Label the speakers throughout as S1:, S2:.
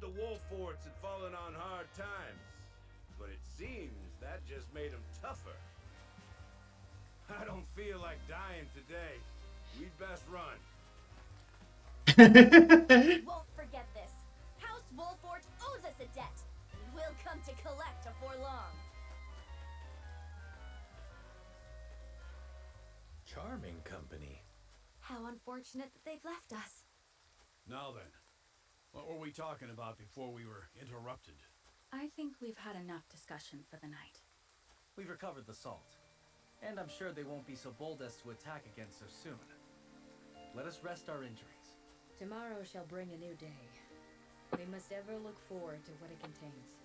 S1: the wolf forts had fallen on hard times, but it seems that just made them tougher. I don't feel like dying today. We'd best run.
S2: We won't forget this. House Wolfort owes us a debt, and we'll come to collect afore long.
S3: Charming company.
S2: How unfortunate that they've left us.
S4: Now then, what were we talking about before we were interrupted?
S5: I think we've had enough discussion for the night.
S6: We've recovered the salt, and I'm sure they won't be so bold as to attack again so soon. Let us rest our injuries.
S7: Tomorrow shall bring a new day. We must ever look forward to what it contains.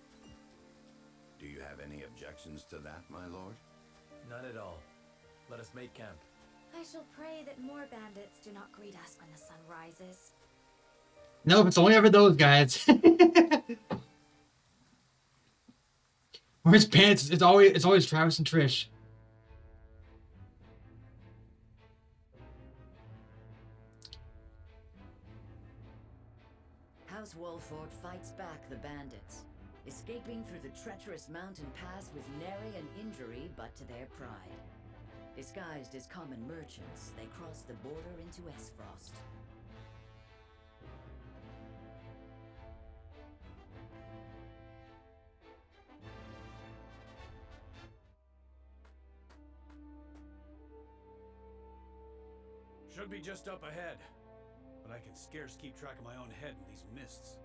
S8: Do you have any objections to that, my lord?
S3: None at all. Let us make camp.
S2: I shall pray that more bandits do not greet us when the sun rises.
S9: Nope, it's only ever those guys. Where's Pants? It's always Travis and Trish.
S7: House Wolford fights back the bandits, escaping through the treacherous mountain pass with nary an injury but to their pride. Disguised as common merchants, they cross the border into Aesfrost.
S4: Should be just up ahead, but I can scarce keep track of my own head in these mists.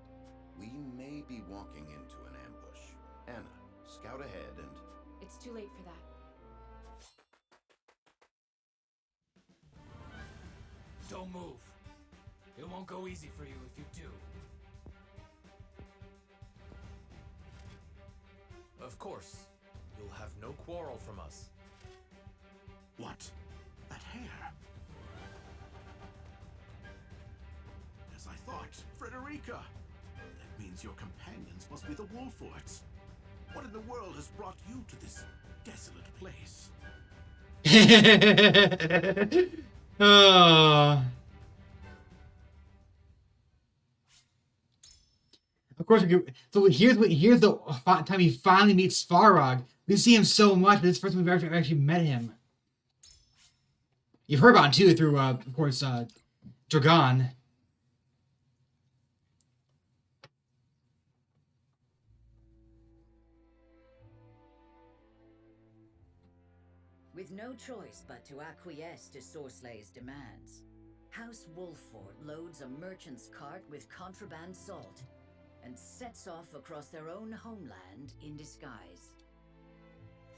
S8: We may be walking into an ambush. Anna, scout ahead and...
S5: It's too late for that.
S6: Don't move. It won't go easy for you if you do.
S3: Of course. You'll have no quarrel from us.
S10: What? That hair? As I thought, Frederica! That means your companions must be the Wolforts. What in the world has brought you to this desolate place?
S9: Of course, so here's the time he finally meets Svarog. We see him so much, but this is the first time we've actually met him. You've heard about him too through, of course, Dragan.
S7: With no choice but to acquiesce to Sorslay's demands, House Wolford loads a merchant's cart with contraband salt and sets off across their own homeland in disguise.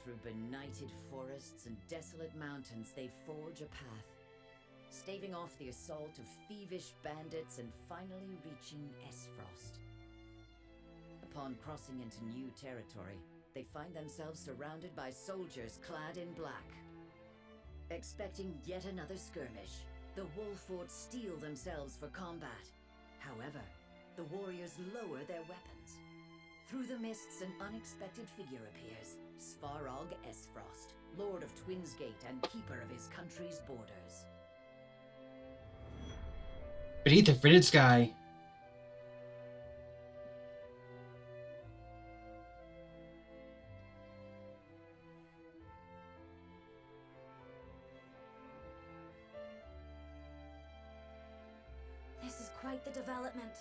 S7: Through benighted forests and desolate mountains, they forge a path, staving off the assault of thievish bandits and finally reaching Aesfrost. Upon crossing into new territory, they find themselves surrounded by soldiers clad in black. Expecting yet another skirmish, the Wolforts steel themselves for combat. However, the warriors lower their weapons. Through the mists, an unexpected figure appears, Svarog Aesfrost, Lord of Twinsgate and keeper of his country's borders.
S9: Beneath the frigid sky.
S2: This is quite the development.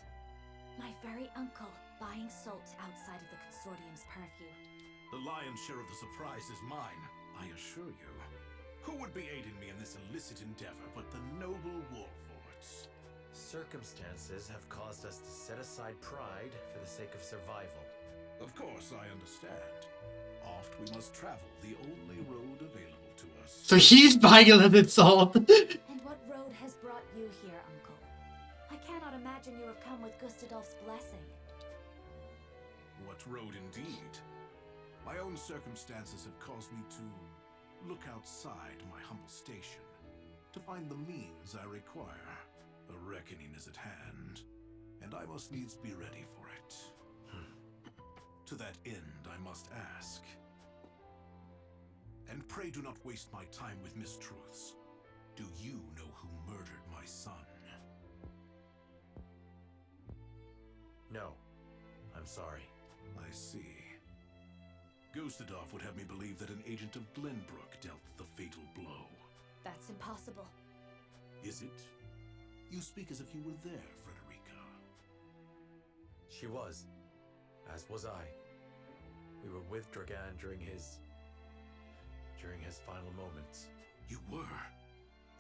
S2: My very uncle buying salt outside of the Consortium's purview.
S10: The lion's share of the surprise is mine, I assure you. Who would be aiding me in this illicit endeavor but the noble Wolforts?
S3: Circumstances have caused us to set aside pride for the sake of survival.
S10: Of course, I understand. Oft we must travel the only road available to us.
S9: So he's buying illicit salt.
S2: And what road has brought you here, uncle? I cannot imagine you have come with Gustadolf's blessing.
S10: What road indeed? My own circumstances have caused me to look outside my humble station, to find the means I require. The reckoning is at hand, and I must needs be ready for it. To that end, I must ask, and pray do not waste my time with mistruths. Do you know who murdered my son?
S3: No, I'm sorry.
S10: I see. Gustadolf would have me believe that an agent of Glenbrook dealt the fatal blow.
S2: That's impossible.
S10: Is it? You speak as if you were there, Frederica.
S3: She was. As was I. We were with Dragan during his final moments.
S10: You were.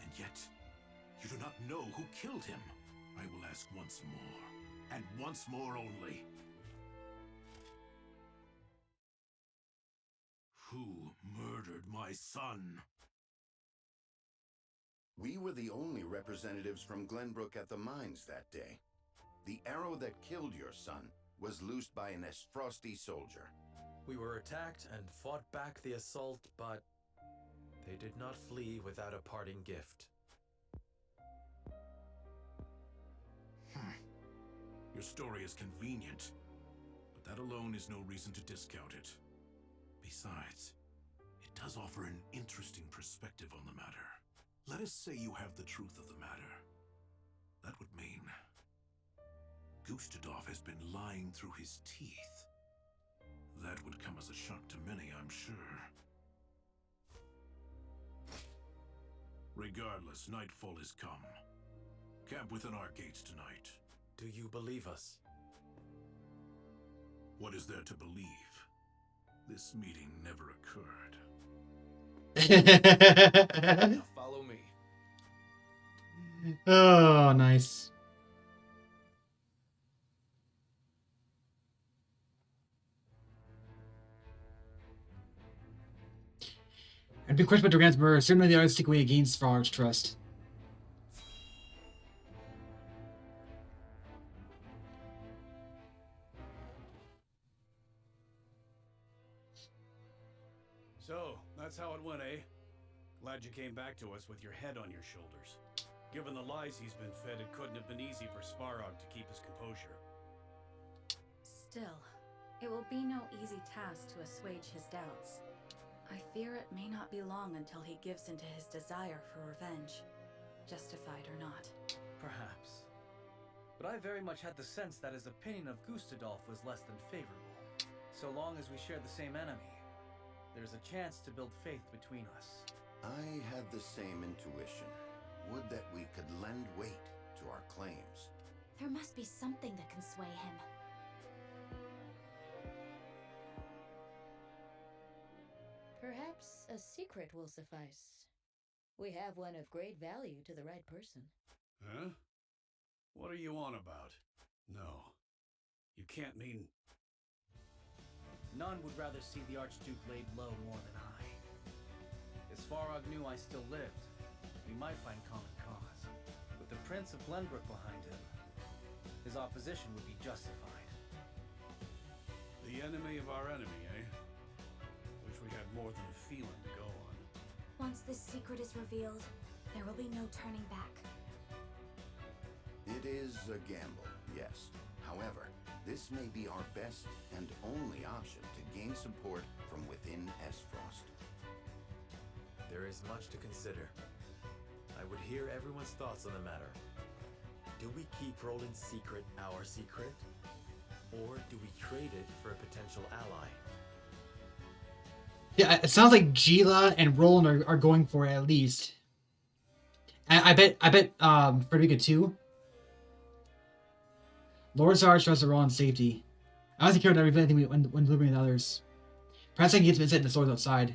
S10: And yet, you do not know who killed him. I will ask once more, and once more only. Who murdered my son?
S8: We were the only representatives from Glenbrook at the mines that day. The arrow that killed your son was loosed by an Aesfrosty soldier.
S3: We were attacked and fought back the assault, but they did not flee without a parting gift.
S10: Your story is convenient, but that alone is no reason to discount it. Besides, it does offer an interesting perspective on the matter. Let us say you have the truth of the matter. That would mean Gustadolf has been lying through his teeth. That would come as a shock to many, I'm sure. Regardless, nightfall is come. Camp within our gates tonight.
S3: Do you believe us?
S10: What is there to believe? This meeting never occurred.
S4: Now follow me.
S9: Oh, nice. I'd be questioned about Dragan's murder. Certainly the others seek a way against Svarog's trust.
S4: So, that's how it went, eh? Glad you came back to us with your head on your shoulders. Given the lies he's been fed, it couldn't have been easy for Svarog to keep his composure.
S5: Still, it will be no easy task to assuage his doubts. I fear it may not be long until he gives into his desire for revenge, justified or not.
S6: Perhaps. But I very much had the sense that his opinion of Gustadolf was less than favorable. So long as we share the same enemy, there's a chance to build faith between us.
S8: I had the same intuition. Would that we could lend weight to our claims.
S2: There must be something that can sway him.
S7: Perhaps a secret will suffice. We have one of great value to the right person.
S4: Huh? What are you on about? No. You can't mean...
S6: None would rather see the Archduke laid low more than I. If Svarog knew I still lived, we might find common cause. With the Prince of Glenbrook behind him, his opposition would be justified.
S4: The enemy of our enemy, eh? Wish we had more than a feeling to go on.
S2: Once this secret is revealed, there will be no turning back.
S8: It is a gamble, yes. However, this may be our best and only option to gain support from within Aesfrost.
S3: There is much to consider. I would hear everyone's thoughts on the matter. Do we keep Roland's secret our secret? Or do we trade it for a potential ally?
S9: Yeah, it sounds like Gila and Roland are going for it at least. And I bet Frederica too. Lord Sarge trusts Roland's safety. I also care about everything when delivering to others. Perhaps I can get some insight into the swords outside.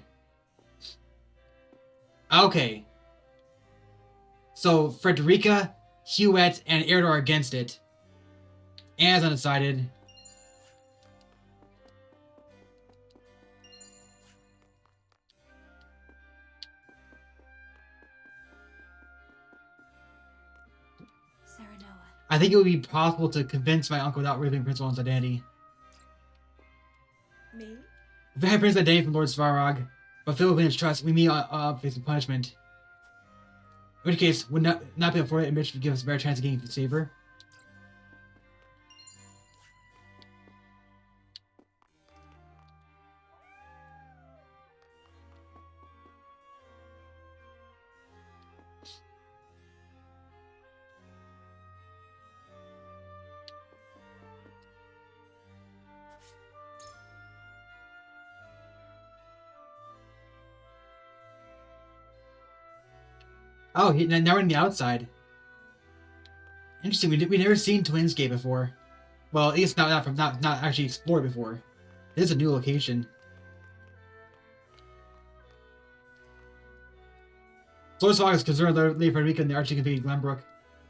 S9: Okay. So Frederica, Hewitt, and Eredor are against it. Anna's undecided. I think it would be possible to convince my uncle without revealing Prince Roland's identity.
S7: Me?
S9: If I had Prince's identity from Lord Svarog, but filled with his trust, we may face punishment. In which case, would not be afforded and Mitch would give us a better chance of getting favor. Oh, now we're on the outside. Interesting. We never seen Twins Gate before. Well, at least not actually explored before. It is a new location. Lord Svarog is concerned that Lady Frederica and the Archduke invaded Glenbrook.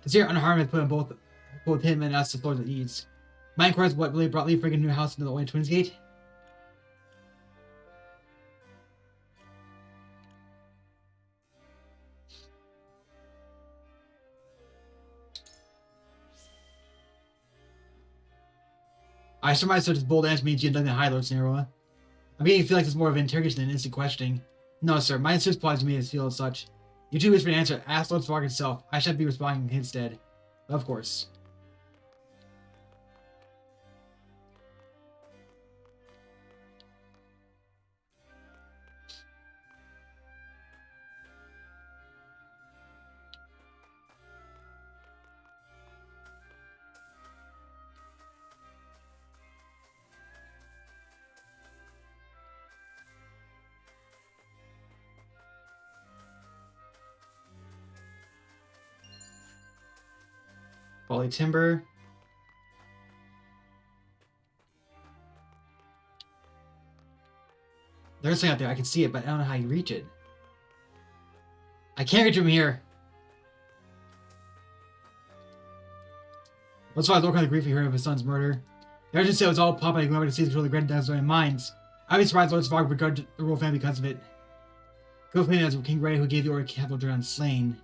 S9: To see her unharmed has put on both him and us as lords at ease. My inquiry is what really brought Lady Frederica's new house into the Old Twins Gate. I surmise such as bold answer means you had done the High Lord Snarrow. I'm beginning to feel like it's more of an interrogation than an instant questioning. No, sir, my insist applies to me as feel as such. You too wish for an answer. Ask Lord Svarog himself. I shall be responding instead. Of course. Poly timber. There's something out there. I can see it, but I don't know how you reach it. I can't reach him here. That's why I was looking at the grief he heard of his son's murder. The Archduke said it was all pop by going to see the control of the Grand Dinosaur minds. I'd be surprised Lord Svarog regarded the royal family because of it. Go claim as King Ray who gave the order to have Dragan slain.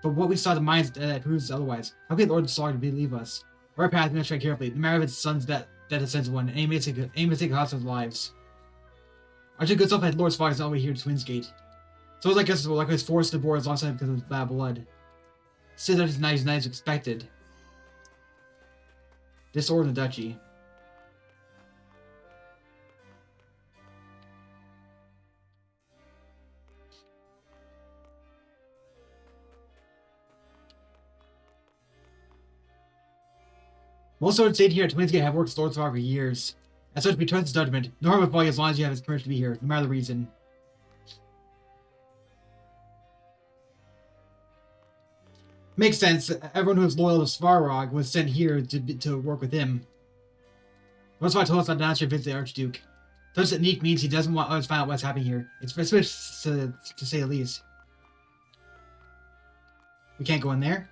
S9: But what we saw in the mines proves otherwise. How can Lord Svarog believe us? Our path must tread carefully. The matter of its son's death ascends one, and aim to take cost of lives. Archduke goes off at Lord Svarog is all the way here to Twins Gate. So it's like us will likewise forced to board alongside because of his bad blood. Still that is not as expected. Disorder in the duchy. Most swords stayed here at Twins Gate have worked with Lord Svarog for years. As such, we trust his judgment. No harm will fall you as long as you have his courage to be here, no matter the reason. Makes sense. Everyone who is loyal to Svarog was sent here to work with him. Lord Svarog told us not to answer visit the Archduke. Such technique means he doesn't want us to find out what's happening here. It's suspicious to say the least. We can't go in there.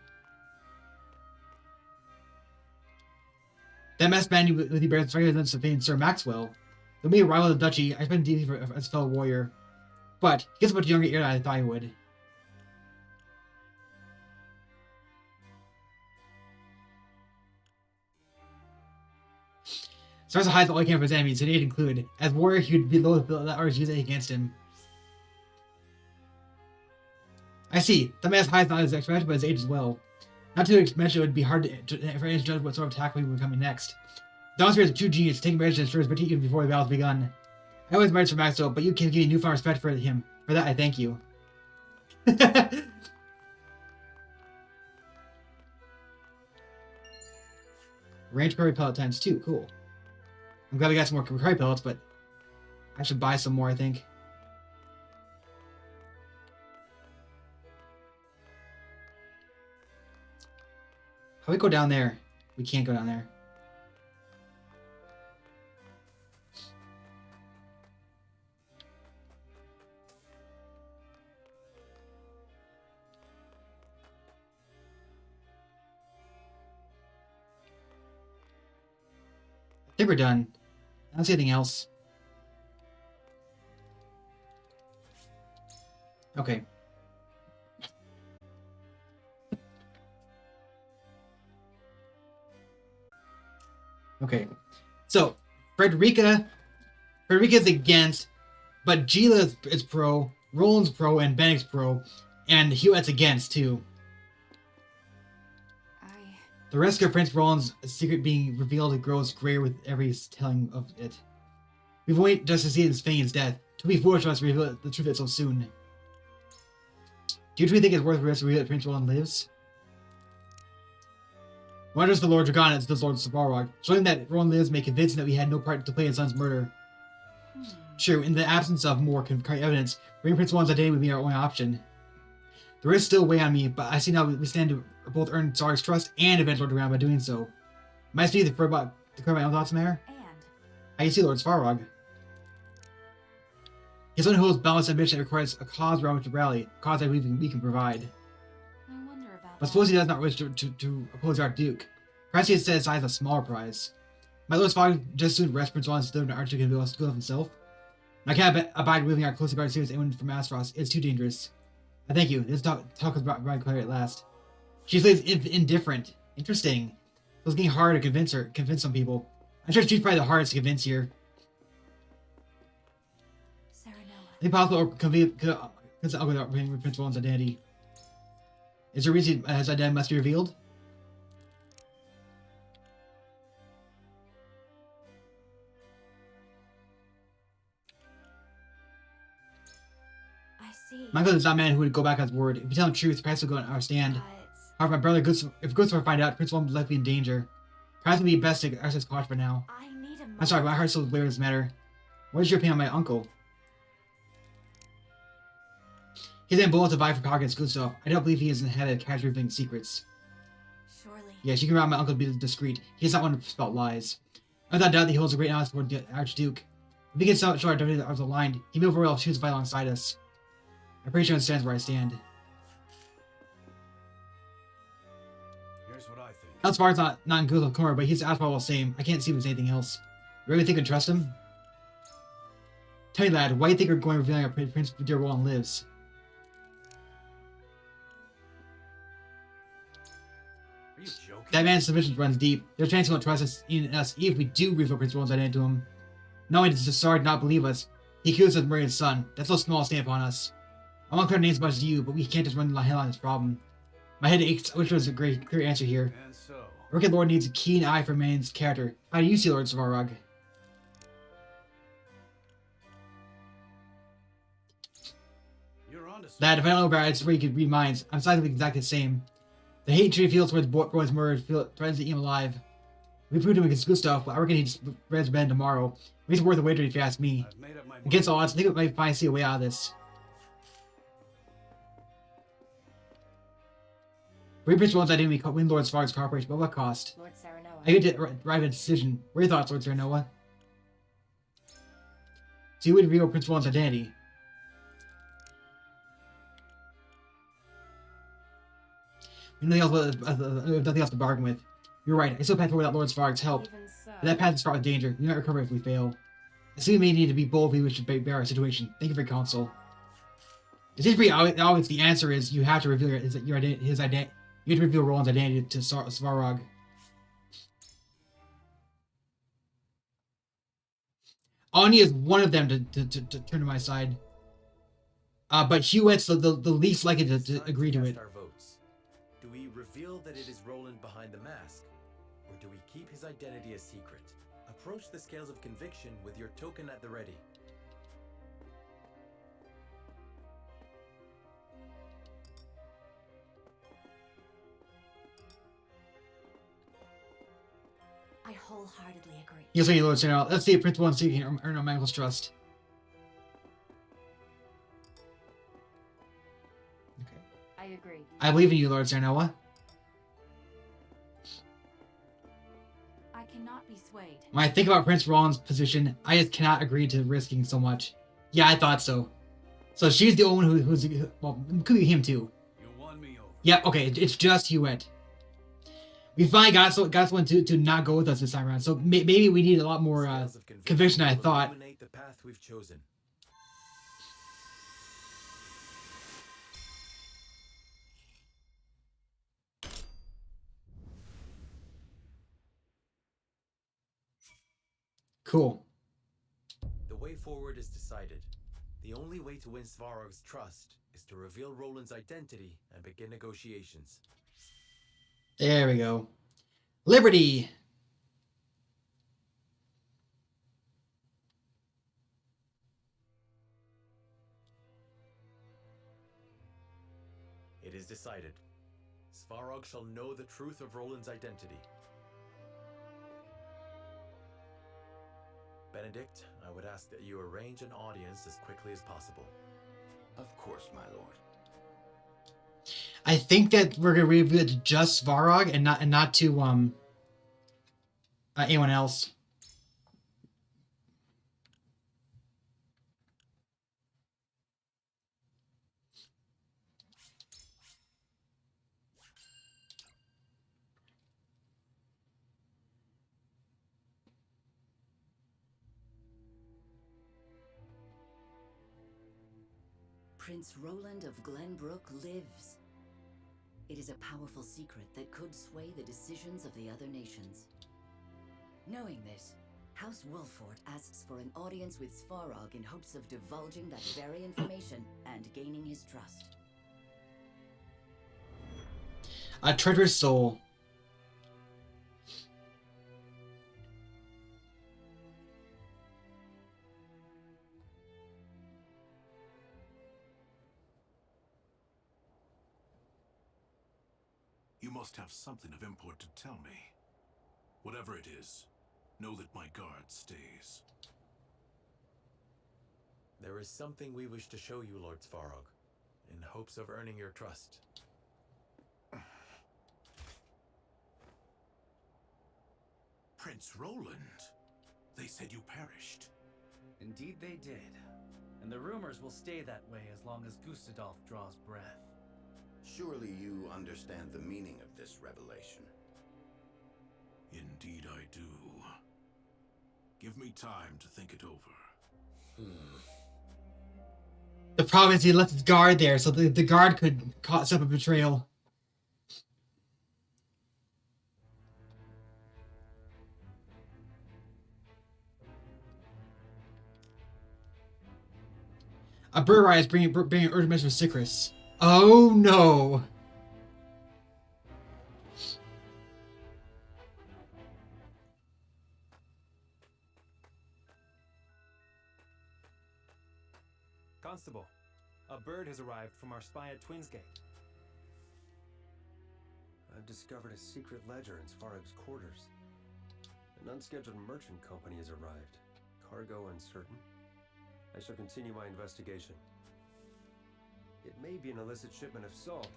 S9: That masked man with the bears regular than Sylvain Sir Maxwell. Though me a rival of the duchy, I spent deeply as a fellow warrior. But he gets a much younger ear than I thought he would. Starts to hide all he can from his enemies, today included. As warrior, he would be loath to let others use it against him. I see. The man's hides not his expression, but his age as well. Not to mention, it would be hard for anyone to judge what sort of attack we were coming next. Downstairs is a true genius, taking measures to ensure his retreat even before the battle's begun. I always admired Sir Maxwell, but you can give me newfound respect for him. For that, I thank you. Range curry pellet times 2, cool. I'm glad we got some more curry pellets, but I should buy some more, I think. How do we go down there? We can't go down there. I think we're done. I don't see anything else. Okay. Okay. So, Frederica's against, but Gila is pro, Roland's pro, and Bennick's pro, and Hewitt's against, too. The risk of Prince Roland's secret being revealed grows greater with every telling of it. We've waited just to see his Fane's death. To be foolish for us to reveal the truth of it so soon. Do you truly think it's worth the risk to reveal that Prince Roland lives? Wonders the Lord Dragan as does Lord Svarog. Showing that Roland lives may convince him that we had no part to play in his son's murder. Sure, in the absence of more concrete evidence, bringing Prince Roland's identity would be our only option. The risk still weigh on me, but I see now we stand to both earn Svarog's trust and avenge Lord Dragan by doing so. Might speak to clear my own thoughts, Mayor?
S5: And
S9: How you see Lord Svarog? He's one who holds balanced ambition that requires a cause around which to rally, a cause that we can provide.
S5: I wonder about
S9: But suppose he does not wish to oppose the Archduke. Perhaps he has set aside a smaller prize. My Lord Svarog just soon rest Prince Juan instead of an Archduke and good of himself. And I can't abide living our closely guarded secrets anyone from Aesfrost. It's too dangerous. I thank you. This talk has brought clarity at last. She slays indifferent. Interesting. It was getting hard to convince some people. I'm sure she's probably the hardest to convince here.
S5: Serenoa.
S9: Is it possible to convince the uncle without revealing Prince Juan's identity? Is there a reason his identity must be revealed?
S5: I see.
S9: My uncle is not a man who would go back on his word. If we tell him the truth, perhaps he'll go and understand.
S5: But
S9: However, my brother, if Gustav find out, Prince Juan will likely in danger. Perhaps it would be best to exercise caution for now.
S5: I need a
S9: I'm sorry, my heart still wears this matter. What is your opinion on my uncle? He's in bold to vie for power against Gustav. I don't believe he is in the head of casually revealing secrets.
S5: Surely.
S9: Yes, you can rely on my uncle to be discreet. He is not one to spout lies. Without doubt, he holds a great knowledge toward the Archduke. If he can show our identity of the line, he may very well choose to fight alongside us. I'm pretty sure he understands where I stand.
S4: Here's what I think.
S9: Not Spark's not in Gustav's corner, but he's Aesfrost all the same. I can't see him as anything else. You really think I can trust him? Tell me, lad, why do you think we're going revealing our Prince dear Roland lives?
S4: Are you joking?
S9: That man's suspicion runs deep. There's a chance he won't trust us, even if we do reveal Prince Roland's identity to him. Not only does Svarog not believe us, he accuses us of murdering his son. That's no small stamp on us. I won't clear names as much as you, but we can't just run the hell on this problem. My head aches. I wish there was a clear answer here.
S4: And so,
S9: The Wicked Lord needs a keen eye for man's character. How do you see Lord Svarog?
S4: you're onto something.
S9: Lad, if I don't know about it, it's where you could read minds. I'm decidedly exactly the same. The hate he feels towards boy's murder threatens to eat him alive. We proved him against Gustav, but I reckon he just rests Ben tomorrow. He's worth a wager if you ask me.
S4: I've made up my mind.
S9: Against all odds, I think we might finally see a way out of this. Bring Prince Roland's identity, win Lord Svarog's cooperation, but what cost?
S5: Lord Serenoa.
S9: I get to arrive at a decision. What are your thoughts, Lord Serenoa? So you would reveal Prince Roland's identity. Nothing else to bargain with. You're right. I still path forward without Lord Svarog's help.
S5: Even so.
S9: But that path is fraught with danger. We might recover if we fail. I see we may need to be bold if we wish to bear our situation. Thank you for your counsel. It seems pretty obvious the answer is you have to reveal his identity. You have to reveal Roland's identity to Svarog. All I need is one of them to turn to my side. But Hewitt's the least likely to agree to it.
S3: Our votes. Do we reveal that it is Roland behind the mask? Or do we keep his identity a secret? Approach the scales of conviction with your token at the ready.
S5: I wholeheartedly agree.
S9: Yes, thank you, Lord General. Let's see if Prince Roland can earn our uncle's trust. Okay.
S5: I agree.
S9: I believe in you, Lord Serenoa.
S5: I cannot be swayed.
S9: When I think about Prince Roland's position, I just cannot agree to risking so much. Yeah, I thought so. So she's the only one who's well, it could be him too.
S4: You won me over.
S9: Yeah, okay, it's just Hewitt. We finally got someone to not go with us this time around. So maybe we need a lot more
S3: Scales of
S9: conviction than I
S3: will
S9: thought.
S3: illuminate the path we've chosen.
S9: Cool.
S3: The way forward is decided. The only way to win Svarog's trust is to reveal Roland's identity and begin negotiations.
S9: There we go. Liberty!
S3: It is decided. Svarog shall know the truth of Roland's identity. Benedict, I would ask that you arrange an audience as quickly as possible.
S8: Of course, my lord.
S9: I think that we're gonna reveal it to just Svarog and not to anyone else.
S7: Prince Roland of Glenbrook lives. It is a powerful secret that could sway the decisions of the other nations. Knowing this, House Wolfort asks for an audience with Svarog in hopes of divulging that very information and gaining his trust.
S9: A treacherous soul.
S10: You must have something of import to tell me. Whatever it is, know that my guard stays.
S3: There is something we wish to show you, Lord Svarog, in hopes of earning your trust.
S10: Prince Roland! They said you perished.
S6: Indeed they did. And the rumors will stay that way as long as Gustadolf draws breath.
S8: Surely you understand the meaning of this revelation.
S10: Indeed I do. Give me time to think it over.
S9: The problem is he left his guard there, so the guard could cause up a betrayal. A bird riot is bringing urgent message for Sycris. Oh no!
S11: Constable, a bird has arrived from our spy at Twinsgate.
S12: I've discovered a secret ledger in Svarog's quarters. An unscheduled merchant company has arrived. Cargo uncertain. I shall continue my investigation. It may be an illicit shipment of salt.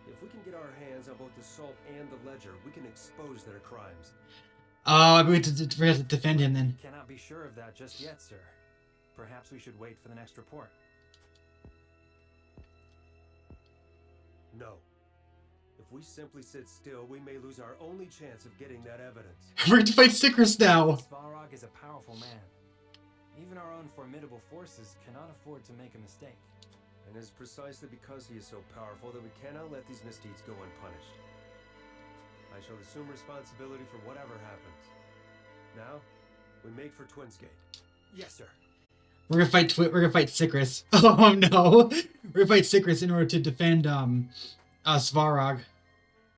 S12: If we can get our hands on both the salt and the ledger, we can expose their crimes.
S9: Oh, we have to defend him then.
S11: Cannot be sure of that just yet, sir. Perhaps we should wait for the next report.
S12: No. If we simply sit still, we may lose our only chance of getting that evidence.
S9: We're going to fight Sycris now.
S11: Svarog is a powerful man. Even our own formidable forces cannot afford to make a mistake.
S12: And it is precisely because he is so powerful that we cannot let these misdeeds go unpunished. I shall assume responsibility for whatever happens. Now, we make for Twinsgate.
S11: Yes, sir.
S9: We're gonna fight. We're gonna fight Sycris. Oh no! We're gonna fight Sycris in order to defend Svarog.